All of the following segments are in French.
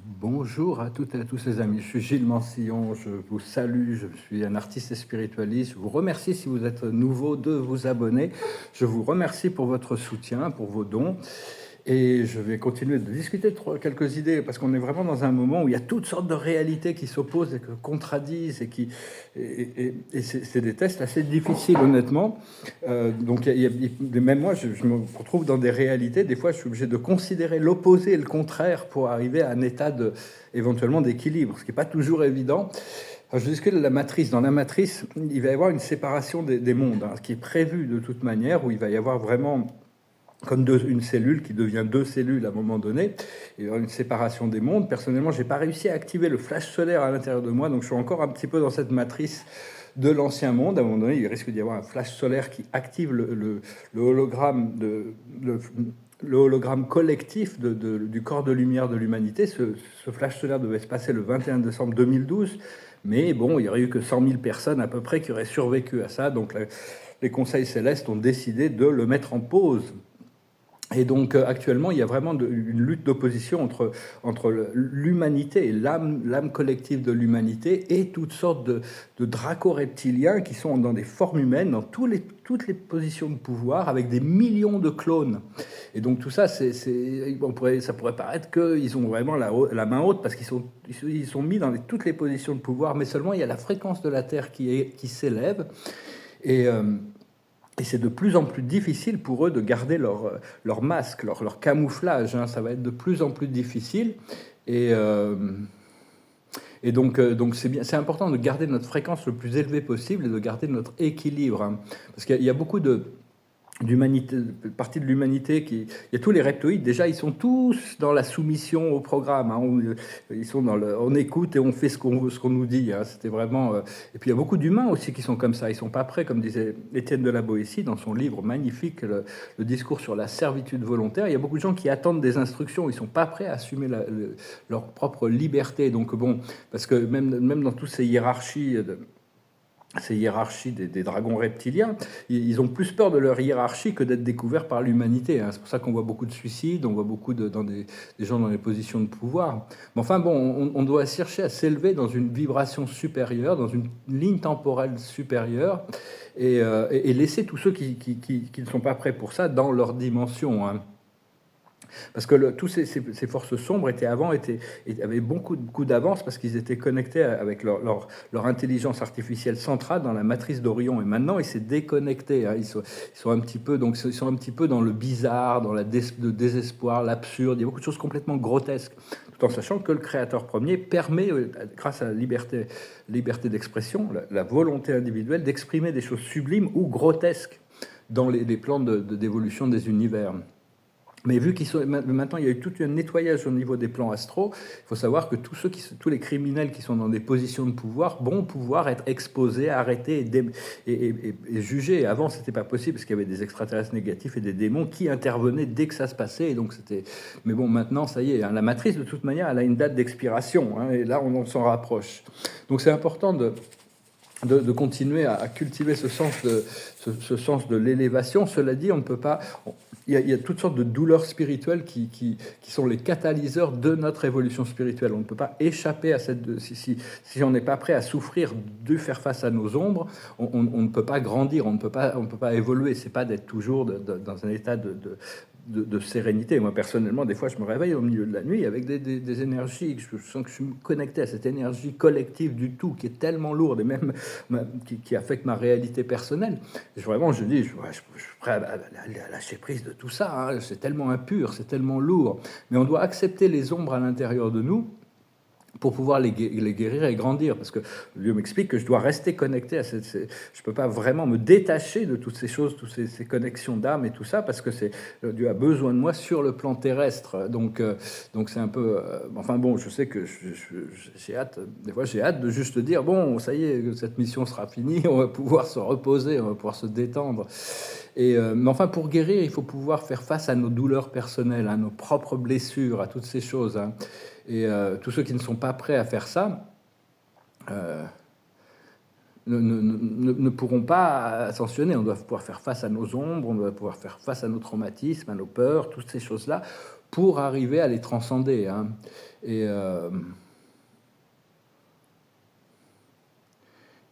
Bonjour à toutes et à tous les amis, je suis Gilles Mansillon, je vous salue, je suis un artiste et spiritualiste. Je vous remercie si vous êtes nouveau de vous abonner. Je vous remercie pour votre soutien, pour vos dons. Et je vais continuer de discuter de quelques idées, parce qu'on est vraiment dans un moment où il y a toutes sortes de réalités qui s'opposent et qui contradisent, et c'est des tests assez difficiles, honnêtement. Donc, même moi, je me retrouve dans des réalités. Des fois, je suis obligé de considérer l'opposé et le contraire pour arriver à un état éventuellement d'équilibre, ce qui n'est pas toujours évident. Alors, je discute de la matrice. Dans la matrice, il va y avoir une séparation des mondes, ce qui est prévu de toute manière, où il va y avoir vraiment comme une cellule qui devient deux cellules à un moment donné, et une séparation des mondes. Personnellement, je n'ai pas réussi à activer le flash solaire à l'intérieur de moi, donc je suis encore un petit peu dans cette matrice de l'ancien monde. À un moment donné, il risque d'y avoir un flash solaire qui active le hologramme le hologramme collectif du corps de lumière de l'humanité. Ce flash solaire devait se passer le 21 décembre 2012, mais bon, il n'y aurait eu que 100 000 personnes à peu près qui auraient survécu à ça, donc les conseils célestes ont décidé de le mettre en pause. Et donc actuellement, il y a vraiment une lutte d'opposition entre l'humanité et l'âme collective de l'humanité et toutes sortes de draco-reptiliens qui sont dans des formes humaines, dans toutes les positions de pouvoir, avec des millions de clones. Et donc tout ça, ça pourrait paraître qu'ils ont vraiment la main haute parce qu'ils sont mis dans toutes les positions de pouvoir, mais seulement il y a la fréquence de la Terre qui s'élève. Et c'est de plus en plus difficile pour eux de garder leur masque, leur camouflage. Ça va être de plus en plus difficile. Et, donc c'est important de garder notre fréquence le plus élevée possible et de garder notre équilibre. Parce qu'il y a beaucoup partie de l'humanité il y a tous les reptoïdes, déjà ils sont tous dans la soumission au programme, où ils sont on écoute et on fait ce qu'on nous dit, c'était vraiment et puis il y a beaucoup d'humains aussi qui sont comme ça, ils sont pas prêts, comme disait Étienne de la Boétie dans son livre magnifique, le discours sur la servitude volontaire. Il y a beaucoup de gens qui attendent des instructions, ils sont pas prêts à assumer leur propre liberté. Donc bon, parce que même dans toutes ces hiérarchies des dragons reptiliens, ils ont plus peur de leur hiérarchie que d'être découverts par l'humanité. C'est pour ça qu'on voit beaucoup de suicides, on voit beaucoup des gens dans les positions de pouvoir. Mais enfin bon, on doit chercher à s'élever dans une vibration supérieure, dans une ligne temporelle supérieure, et laisser tous ceux qui ne sont pas prêts pour ça dans leur dimension. Parce que tous ces forces sombres avaient beaucoup d'avance parce qu'ils étaient connectés avec leur intelligence artificielle centrale dans la matrice d'Orion. Et maintenant, ils s'est déconnectés. Ils sont un petit peu, donc ils sont un petit peu dans le bizarre, dans le désespoir, l'absurde. Il y a beaucoup de choses complètement grotesques, tout en sachant que le Créateur premier permet, grâce à la liberté d'expression, la volonté individuelle, d'exprimer des choses sublimes ou grotesques dans les plans d'évolution des univers. Mais vu maintenant, il y a eu tout un nettoyage au niveau des plans astraux, il faut savoir que tous les criminels qui sont dans des positions de pouvoir vont pouvoir être exposés, arrêtés et jugés. Avant, c'était pas possible parce qu'il y avait des extraterrestres négatifs et des démons qui intervenaient dès que ça se passait. Et donc Mais bon, maintenant, ça y est, la matrice, de toute manière, elle a une date d'expiration. Et là, on s'en rapproche. Donc c'est important de continuer à cultiver ce sens de l'élévation. Cela dit, on ne peut pas... Il y a toutes sortes de douleurs spirituelles qui sont les catalyseurs de notre évolution spirituelle. On ne peut pas échapper à cette... Si on n'est pas prêt à souffrir, de faire face à nos ombres, on ne peut pas grandir, on ne peut pas évoluer. C'est pas d'être toujours dans un état de sérénité. Moi, personnellement, des fois, je me réveille au milieu de la nuit avec des énergies, je sens que je suis connecté à cette énergie collective du tout, qui est tellement lourde, et même qui affecte ma réalité personnelle. Et vraiment, je dis, je suis prêt à lâcher prise de tout ça. C'est tellement impur, c'est tellement lourd. Mais on doit accepter les ombres à l'intérieur de nous pour pouvoir les guérir et grandir. Parce que Dieu m'explique que je dois rester connecté à je ne peux pas vraiment me détacher de toutes ces choses, toutes ces connexions d'âme et tout ça, parce que Dieu a besoin de moi sur le plan terrestre. Donc c'est un peu... enfin bon, je sais que j'ai hâte, des fois j'ai hâte de juste dire, bon, ça y est, cette mission sera finie, on va pouvoir se reposer, on va pouvoir se détendre. Mais enfin, pour guérir, il faut pouvoir faire face à nos douleurs personnelles, à nos propres blessures, à toutes ces choses. Et tous ceux qui ne sont pas prêts à faire ça ne pourront pas ascensionner. On doit pouvoir faire face à nos ombres, on doit pouvoir faire face à nos traumatismes, à nos peurs, toutes ces choses-là, pour arriver à les transcender, hein. Et,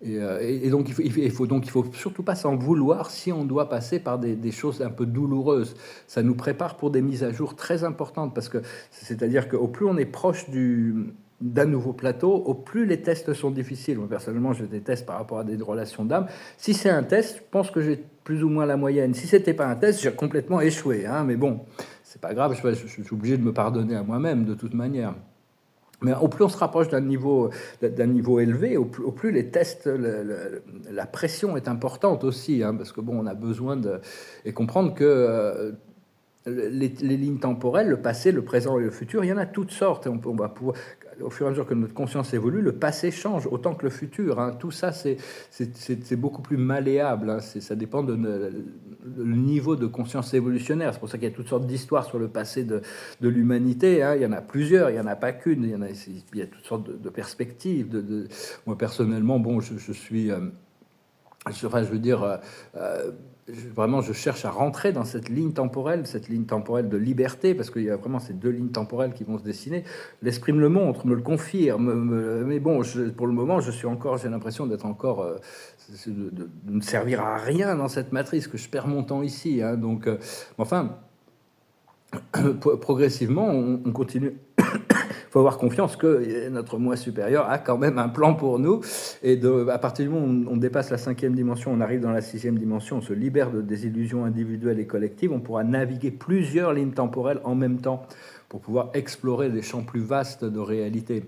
et donc il faut surtout pas s'en vouloir si on doit passer par des choses un peu douloureuses. Ça nous prépare pour des mises à jour très importantes parce que c'est-à-dire qu'au plus on est proche d'un nouveau plateau, au plus les tests sont difficiles. Moi, personnellement, je déteste par rapport à des relations d'âme. Si c'est un test, je pense que j'ai plus ou moins la moyenne. Si c'était pas un test, j'ai complètement échoué, hein, mais bon, c'est pas grave, je suis obligé de me pardonner à moi-même de toute manière. Mais au plus on se rapproche d'un niveau élevé, au plus les tests, la pression est importante aussi, hein, parce que bon, on a besoin de et comprendre que les lignes temporelles, le passé, le présent et le futur, il y en a toutes sortes. Et on va pouvoir, au fur et à mesure que notre conscience évolue, le passé change autant que le futur, hein. Tout ça, c'est beaucoup plus malléable, hein. Ça dépend le niveau de conscience évolutionnaire. C'est pour ça qu'il y a toutes sortes d'histoires sur le passé de l'humanité, hein. Il y en a plusieurs, il n'y en a pas qu'une. Il y a toutes sortes de perspectives. Moi, personnellement, bon, je suis... enfin, je veux dire, vraiment, je cherche à rentrer dans cette ligne temporelle de liberté, parce qu'il y a vraiment ces deux lignes temporelles qui vont se dessiner. L'esprit me le montre, me le confirme, mais bon, pour le moment, j'ai l'impression d'être encore, de ne servir à rien dans cette matrice, que je perds mon temps ici, hein. Donc, enfin, progressivement, on continue. Il faut avoir confiance que notre moi supérieur a quand même un plan pour nous. Et à partir du moment où on dépasse la 5e dimension, on arrive dans la 6e dimension, on se libère des illusions individuelles et collectives, on pourra naviguer plusieurs lignes temporelles en même temps pour pouvoir explorer des champs plus vastes de réalité.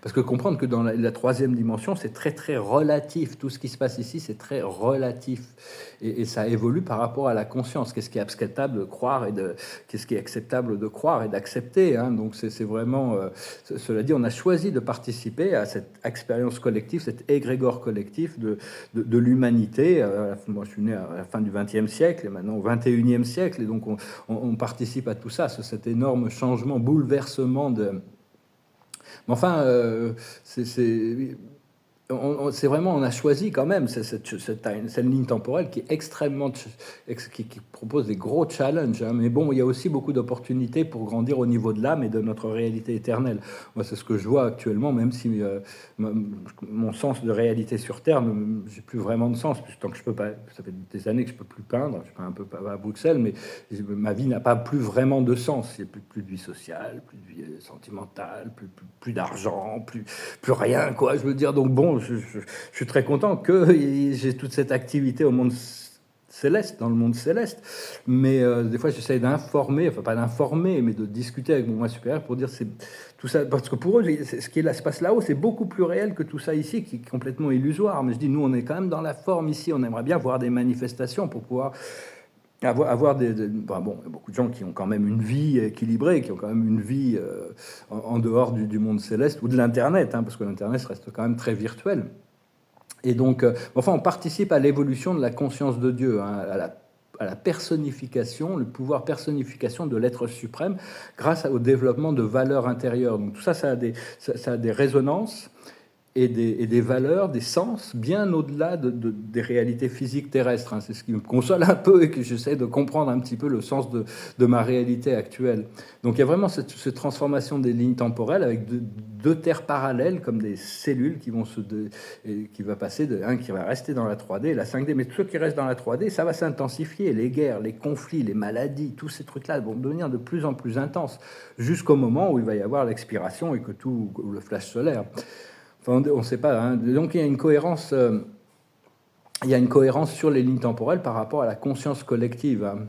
Parce que comprendre que dans la 3e dimension, c'est très très relatif. Tout ce qui se passe ici, c'est très relatif. Et ça évolue par rapport à la conscience. Qu'est-ce qui est acceptable de croire qu'est-ce qui est acceptable de croire et d'accepter, hein. Donc c'est vraiment... cela dit, on a choisi de participer à cette expérience collective, cet égrégore collectif de l'humanité. Moi, je suis né à la fin du XXe siècle et maintenant au XXIe siècle. Et donc on participe à tout ça, cet énorme changement, bouleversement de... Mais enfin, c'est vraiment, on a choisi quand même cette ligne temporelle qui est extrêmement, qui propose des gros challenges, hein. Mais bon, il y a aussi beaucoup d'opportunités pour grandir au niveau de l'âme et de notre réalité éternelle. Moi, c'est ce que je vois actuellement, même si mon sens de réalité sur Terre, j'ai plus vraiment de sens, puisque tant que je peux pas, ça fait des années que je peux plus peindre, je peins un peu à Bruxelles, mais ma vie n'a pas plus vraiment de sens. Il n'y a plus de vie sociale, plus de vie sentimentale, plus d'argent, plus rien, quoi. Je veux dire, donc bon, je suis très content que j'ai toute cette activité au monde céleste, dans le monde céleste, mais des fois j'essaie d'informer, enfin pas d'informer, mais de discuter avec mon moi supérieur pour dire c'est tout ça, parce que pour eux, ce qui se passe là-haut, c'est beaucoup plus réel que tout ça ici, qui est complètement illusoire. Mais je dis, nous, on est quand même dans la forme ici, on aimerait bien voir des manifestations pour pouvoir avoir bon, il y a beaucoup de gens qui ont quand même une vie équilibrée, qui ont quand même une vie en dehors du monde céleste ou de l'Internet, hein, parce que l'Internet reste quand même très virtuel. Et donc, enfin, on participe à l'évolution de la conscience de Dieu, hein, à la personnification, le pouvoir personnification de l'être suprême grâce au développement de valeurs intérieures. Donc tout ça, ça a des résonances et des valeurs, des sens, bien au-delà des réalités physiques terrestres, hein. C'est ce qui me console un peu et que j'essaie de comprendre un petit peu le sens de ma réalité actuelle. Donc il y a vraiment cette transformation des lignes temporelles avec deux terres parallèles comme des cellules qui vont qui va passer qui va rester dans la 3D et la 5D. Mais tout ce qui reste dans la 3D, ça va s'intensifier. Les guerres, les conflits, les maladies, tous ces trucs-là vont devenir de plus en plus intenses jusqu'au moment où il va y avoir l'expiration et que le flash solaire. Enfin, on ne sait pas, hein. Donc il y a une cohérence, sur les lignes temporelles par rapport à la conscience collective, hein.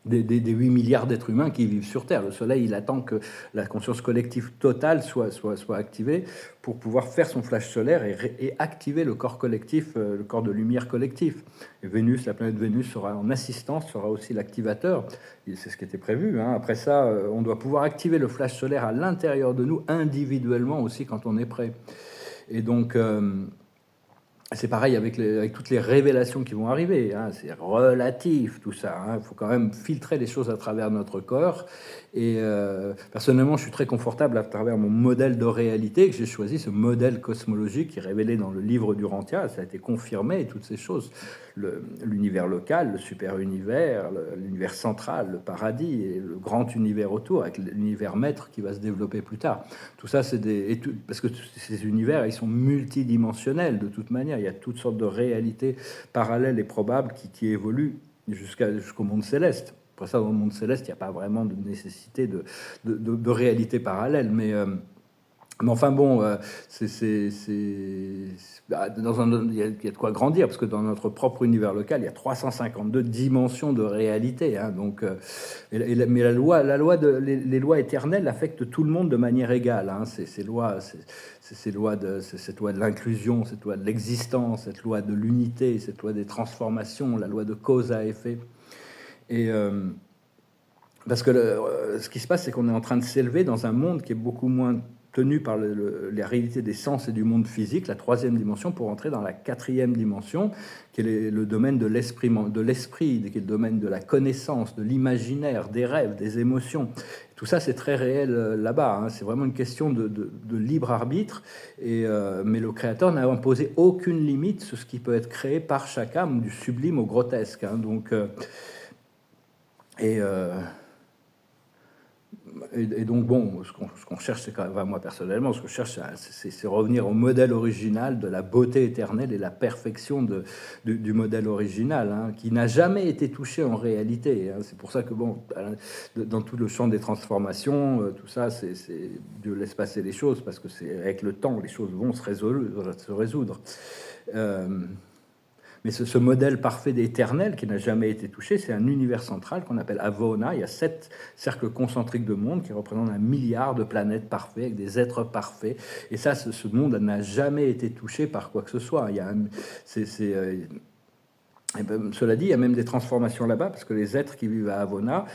Des 8 milliards d'êtres humains qui vivent sur Terre. Le Soleil, il attend que la conscience collective totale soit activée pour pouvoir faire son flash solaire et activer le corps collectif, le corps de lumière collectif. Et Vénus, la planète Vénus sera en assistance, sera aussi l'activateur. C'est ce qui était prévu, hein. Après ça, on doit pouvoir activer le flash solaire à l'intérieur de nous, individuellement aussi, quand on est prêt. Et donc... c'est pareil avec toutes les révélations qui vont arriver, hein. C'est relatif tout ça, hein. Il faut quand même filtrer les choses à travers notre corps. Et personnellement, je suis très confortable à travers mon modèle de réalité que j'ai choisi, ce modèle cosmologique qui est révélé dans le livre d'Urantia. Ça a été confirmé et toutes ces choses. l'univers local, le super-univers, l'univers central, le paradis, et le grand univers autour, avec l'univers maître qui va se développer plus tard. Tout ça, parce que ces univers, ils sont multidimensionnels de toute manière. Il y a toutes sortes de réalités parallèles et probables qui évoluent jusqu'au monde céleste. Pour ça, dans le monde céleste, il n'y a pas vraiment de nécessité de réalité parallèle, mais enfin bon, il y a de quoi grandir, parce que dans notre propre univers local, il y a 352 dimensions de réalité. Hein, donc, mais les lois éternelles affectent tout le monde de manière égale. Hein, cette loi de l'inclusion, cette loi de l'existence, cette loi de l'unité, cette loi des transformations, la loi de cause à effet. Et parce que ce qui se passe, c'est qu'on est en train de s'élever dans un monde qui est beaucoup moins tenu par la réalité des sens et du monde physique, la troisième dimension, pour entrer dans la quatrième dimension, qui est le domaine de l'esprit, qui est le domaine de la connaissance, de l'imaginaire, des rêves, des émotions. Tout ça, c'est très réel là-bas. Hein. C'est vraiment une question de libre arbitre. Mais le Créateur n'a imposé aucune limite sur ce qui peut être créé par chaque âme, du sublime au grotesque. Hein. Donc, et donc, bon, ce qu'on cherche, c'est quand même, moi personnellement, ce que je cherche, c'est revenir au modèle original de la beauté éternelle et la perfection du modèle original, hein, qui n'a jamais été touché en réalité. Hein. C'est pour ça que, bon, dans tout le champ des transformations, tout ça, Dieu laisse passer les choses, parce que c'est avec le temps, les choses vont se résoudre. Mais ce modèle parfait d'éternel qui n'a jamais été touché, c'est un univers central qu'on appelle Avona. Il y a 7 cercles concentriques de monde qui représentent 1 milliard de planètes parfaites, avec des êtres parfaits. Et ça, ce monde n'a jamais été touché par quoi que ce soit. Cela dit, il y a même des transformations là-bas, parce que les êtres qui vivent à Avona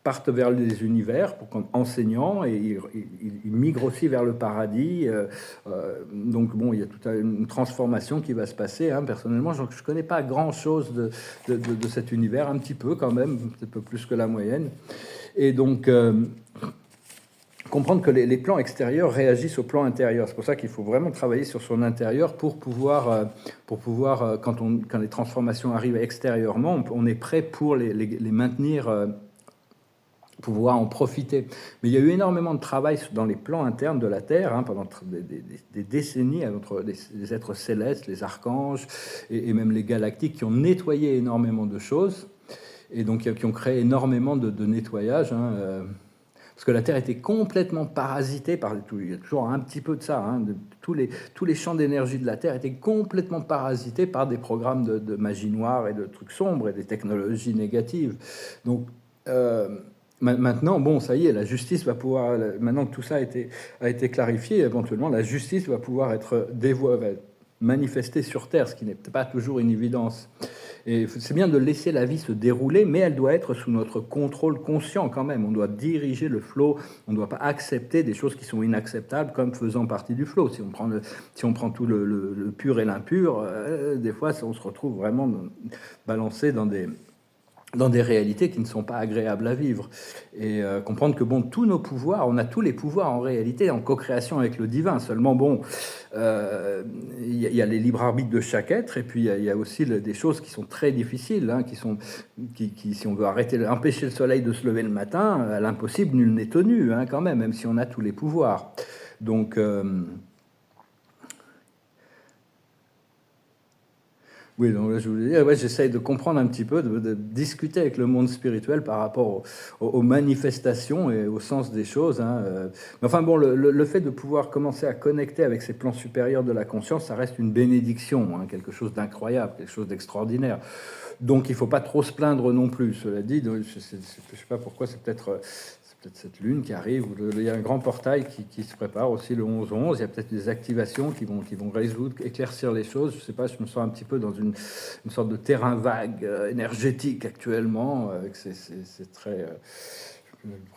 partent vers les univers comme enseignants, et ils migrent aussi vers le paradis. Donc bon, il y a toute une transformation qui va se passer. Hein. Personnellement, je ne connais pas grand-chose de cet univers, un petit peu quand même, peut-être un peu plus que la moyenne. Et donc, comprendre que les plans extérieurs réagissent au plan intérieur. C'est pour ça qu'il faut vraiment travailler sur son intérieur pour pouvoir quand les transformations arrivent extérieurement, on est prêt pour les maintenir, pouvoir en profiter. Mais il y a eu énormément de travail dans les plans internes de la Terre, hein, pendant des décennies, entre les êtres célestes, les archanges, et même les galactiques, qui ont nettoyé énormément de choses, et donc qui ont créé énormément de nettoyage, hein, parce que la Terre était complètement parasitée par tout. Il y a toujours un petit peu de ça. Hein, tous les champs d'énergie de la Terre étaient complètement parasités par des programmes de magie noire et de trucs sombres et des technologies négatives. Donc, maintenant, bon, ça y est, la justice va pouvoir... Maintenant que tout ça a été clarifié, éventuellement, la justice va pouvoir être manifestée sur Terre, ce qui n'est pas toujours une évidence. Et c'est bien de laisser la vie se dérouler, mais elle doit être sous notre contrôle conscient quand même. On doit diriger le flot, on ne doit pas accepter des choses qui sont inacceptables comme faisant partie du flot. Si on prend tout le pur et l'impur, des fois, on se retrouve vraiment balancé dans des réalités qui ne sont pas agréables à vivre. Et comprendre que, bon, tous nos pouvoirs, on a tous les pouvoirs en réalité en co-création avec le divin. Seulement, bon, il y a les libres arbitres de chaque être, et puis il y a aussi des choses qui sont très difficiles, hein, si on veut empêcher le soleil de se lever le matin, à l'impossible, nul n'est tenu, hein, quand même si on a tous les pouvoirs. Donc... Oui, donc là, je voulais dire, j'essaye de comprendre un petit peu, de discuter avec le monde spirituel par rapport aux manifestations et au sens des choses. Hein. Mais enfin bon, le fait de pouvoir commencer à connecter avec ces plans supérieurs de la conscience, ça reste une bénédiction, hein, quelque chose d'incroyable, quelque chose d'extraordinaire. Donc il ne faut pas trop se plaindre non plus. Cela dit, je ne sais pas pourquoi, c'est peut-être cette lune qui arrive, il y a un grand portail qui se prépare aussi le 11-11, il y a peut-être des activations qui vont résoudre, éclaircir les choses, je ne sais pas, je me sens un petit peu dans une sorte de terrain vague énergétique actuellement, c'est très...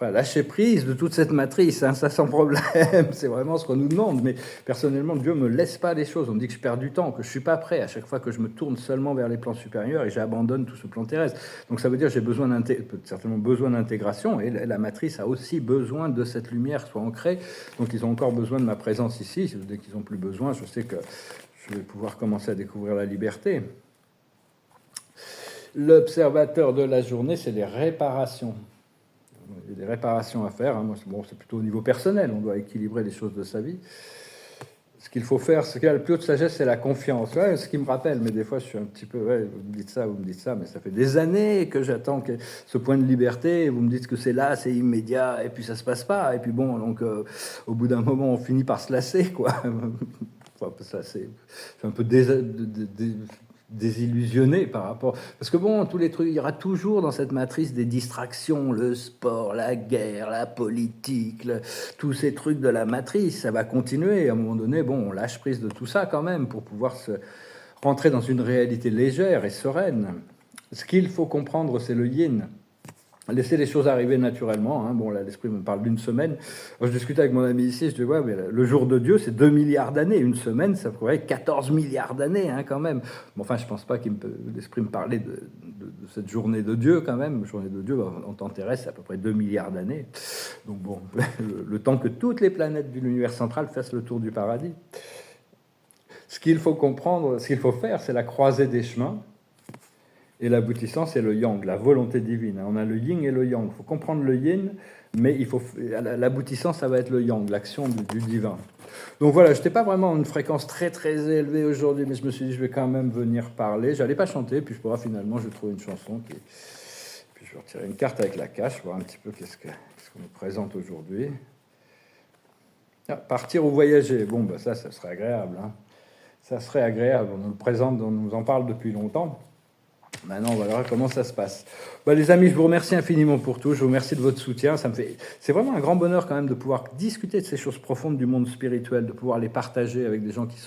lâcher prise de toute cette matrice, hein, ça sans problème, c'est vraiment ce qu'on nous demande. Mais personnellement, Dieu me laisse pas les choses. On me dit que je perds du temps, que je suis pas prêt. À chaque fois que je me tourne seulement vers les plans supérieurs et j'abandonne tout ce plan terrestre. Donc ça veut dire que j'ai certainement besoin d'intégration, et la matrice a aussi besoin de cette lumière soit ancrée. Donc ils ont encore besoin de ma présence ici. Dès qu'ils ont plus besoin, je sais que je vais pouvoir commencer à découvrir la liberté. L'observateur de la journée, c'est les réparations. Il y a des réparations à faire. Hein. Moi, bon, c'est plutôt au niveau personnel. On doit équilibrer les choses de sa vie. Ce qu'il faut faire, ce qu'il y a le plus haut de sagesse, c'est la confiance. Ouais, ce qui me rappelle, mais des fois, je suis un petit peu... Ouais, vous me dites ça, mais ça fait des années que j'attends ce point de liberté. Et vous me dites que c'est là, c'est immédiat, et puis ça se passe pas. Et puis bon, donc, au bout d'un moment, on finit par se lasser, quoi. Enfin, ça, c'est un peu désillusionné par rapport... Parce que bon, tous les trucs, il y aura toujours dans cette matrice des distractions, le sport, la guerre, la politique, tous ces trucs de la matrice, ça va continuer. À un moment donné, bon, on lâche prise de tout ça quand même pour pouvoir se rentrer dans une réalité légère et sereine. Ce qu'il faut comprendre, c'est le yin. Laisser les choses arriver naturellement. Hein. Bon, là, l'esprit me parle d'une semaine. Alors, je discutais avec mon ami ici, je dis, ouais, mais le jour de Dieu, c'est 2 milliards d'années. Une semaine, ça pourrait être 14 milliards d'années, hein, quand même. Bon, enfin, je pense pas que l'esprit me parlait de cette journée de Dieu, quand même. Journée de Dieu, en temps terrestre, c'est à peu près 2 milliards d'années. Donc, bon, le temps que toutes les planètes de l'univers central fassent le tour du paradis. Ce qu'il faut comprendre, ce qu'il faut faire, c'est la croisée des chemins. Et l'aboutissant, c'est le yang, la volonté divine. On a le yin et le yang. Il faut comprendre le yin, mais l'aboutissant, ça va être le yang, l'action du divin. Donc voilà, je n'étais pas vraiment en une fréquence très très élevée aujourd'hui, mais je me suis dit, je vais quand même venir parler. Je n'allais pas chanter, puis finalement, je trouve une chanson qui... Puis je vais retirer une carte avec la cache, voir un petit peu qu'est-ce qu'on nous présente aujourd'hui. Ah, partir ou voyager, bon, bah ça serait agréable. Hein. Ça serait agréable, on nous le présente, on nous en parle depuis longtemps. Maintenant, on va voir comment ça se passe. Bah, les amis, je vous remercie infiniment pour tout. Je vous remercie de votre soutien. C'est vraiment un grand bonheur quand même de pouvoir discuter de ces choses profondes du monde spirituel, de pouvoir les partager avec des gens qui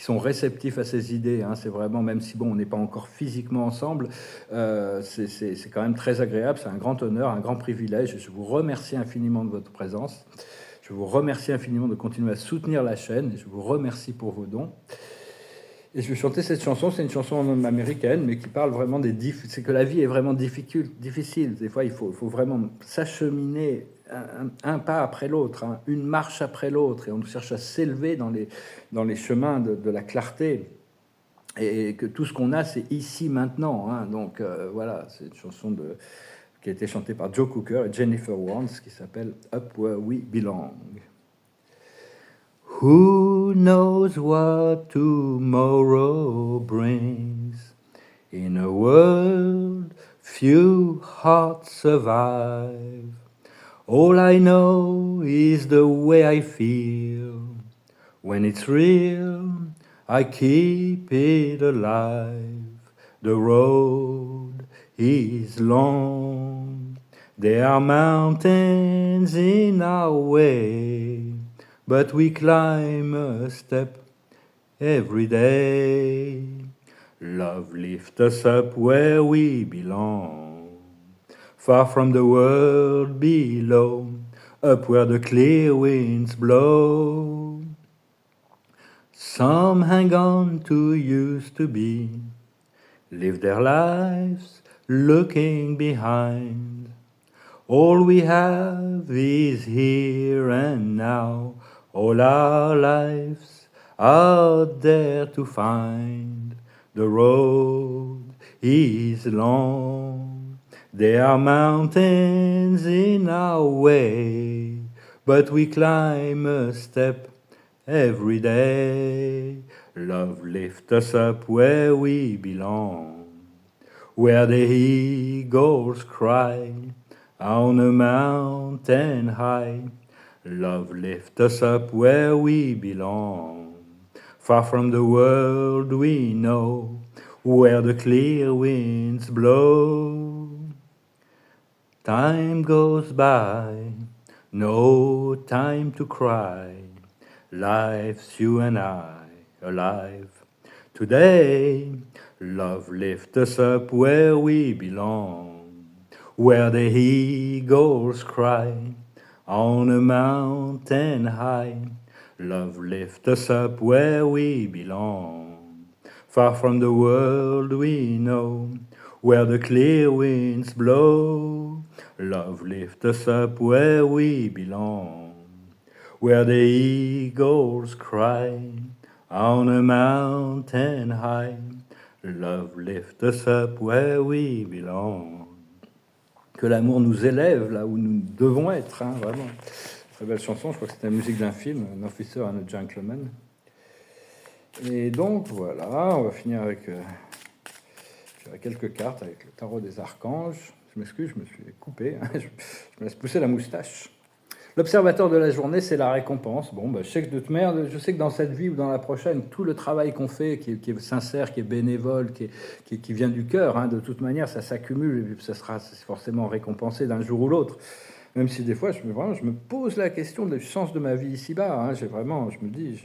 sont réceptifs à ces idées. Hein. C'est vraiment, même si bon, on n'est pas encore physiquement ensemble, c'est quand même très agréable. C'est un grand honneur, un grand privilège. Je vous remercie infiniment de votre présence. Je vous remercie infiniment de continuer à soutenir la chaîne. Et je vous remercie pour vos dons. Et je vais chanter cette chanson, c'est une chanson américaine, mais qui parle vraiment c'est que la vie est vraiment difficile. Des fois, il faut vraiment s'acheminer un pas après l'autre, hein, une marche après l'autre, et on cherche à s'élever dans les chemins de la clarté. Et que tout ce qu'on a, c'est ici, maintenant. Hein. Donc voilà, c'est une chanson qui a été chantée par Joe Cocker et Jennifer Warnes, qui s'appelle « Up Where We Belong ». Who knows what tomorrow brings? In a world few hearts survive. All I know is the way I feel. When it's real, I keep it alive. The road is long. There are mountains in our way. But we climb a step every day. Love lifts us up where we belong. Far from the world below, up where the clear winds blow. Some hang on to used to be, live their lives looking behind. All we have is here and now. All our lives out there to find. The road is long. There are mountains in our way, but we climb a step every day. Love lifts us up where we belong, where the eagles cry on a mountain high. Love lifts us up where we belong, far from the world we know, where the clear winds blow. Time goes by, no time to cry. Life's you and I alive. Today, love lifts us up where we belong, where the eagles cry on a mountain high. Love lifts us up where we belong, far from the world we know, where the clear winds blow. Love lifts us up where we belong, where the eagles cry on a mountain high. Love lift us up where we belong. Que l'amour nous élève là où nous devons être, hein, vraiment. Très belle chanson, je crois que c'est la musique d'un film, An Officer and a Gentleman. Et donc voilà, on va finir avec quelques cartes, avec le tarot des archanges. Je m'excuse, je me suis coupé, hein, je me laisse pousser la moustache. L'observateur de la journée, c'est la récompense. Bon, je sais que de toute manière, je sais que dans cette vie ou dans la prochaine, tout le travail qu'on fait, qui est sincère, qui est bénévole, qui vient du cœur, hein, de toute manière, ça s'accumule et ça sera forcément récompensé d'un jour ou l'autre. Même si des fois, je me pose la question du sens de ma vie ici-bas. Hein, je me dis,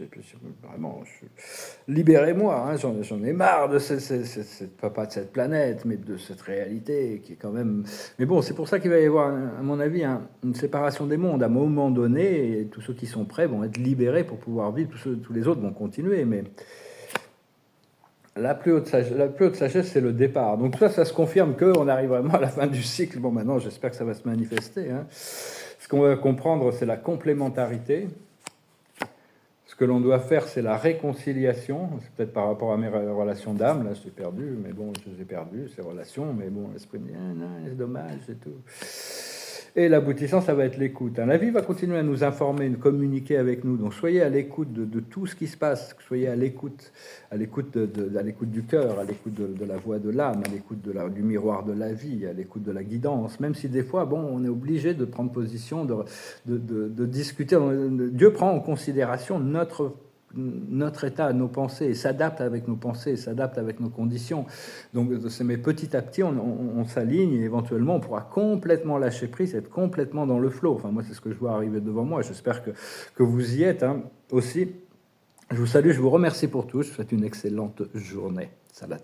libérez-moi. Hein, j'en ai marre de pas de cette planète, mais de cette réalité qui est quand même. Mais bon, c'est pour ça qu'il va y avoir, à mon avis, une séparation des mondes. À un moment donné, et tous ceux qui sont prêts vont être libérés pour pouvoir vivre. Tous les autres vont continuer, mais la plus haute sagesse, c'est le départ. Donc ça se confirme qu'on arrive vraiment à la fin du cycle. Bon, maintenant, j'espère que ça va se manifester. Hein. Ce qu'on va comprendre, c'est la complémentarité. Ce que l'on doit faire, c'est la réconciliation. C'est peut-être par rapport à mes relations d'âme. Là, je suis perdu, mais bon, je les ai perdues, ces relations. Mais bon, l'esprit me dit, ah, non, c'est dommage, c'est tout. Et l'aboutissant, ça va être l'écoute. La vie va continuer à nous informer, nous communiquer avec nous. Donc soyez à l'écoute de tout ce qui se passe. Soyez à l'écoute du cœur, à l'écoute de la voix de l'âme, à l'écoute du miroir de la vie, à l'écoute de la guidance. Même si des fois, bon, on est obligé de prendre position, de discuter. Dieu prend en considération notre état, nos pensées, et s'adapte avec nos pensées, s'adapte avec nos conditions. Donc, mais petit à petit, on s'aligne et éventuellement, on pourra complètement lâcher prise, être complètement dans le flot. Enfin, moi, c'est ce que je vois arriver devant moi. J'espère que vous y êtes, hein, aussi. Je vous salue, je vous remercie pour tout. Je vous souhaite une excellente journée. Salat.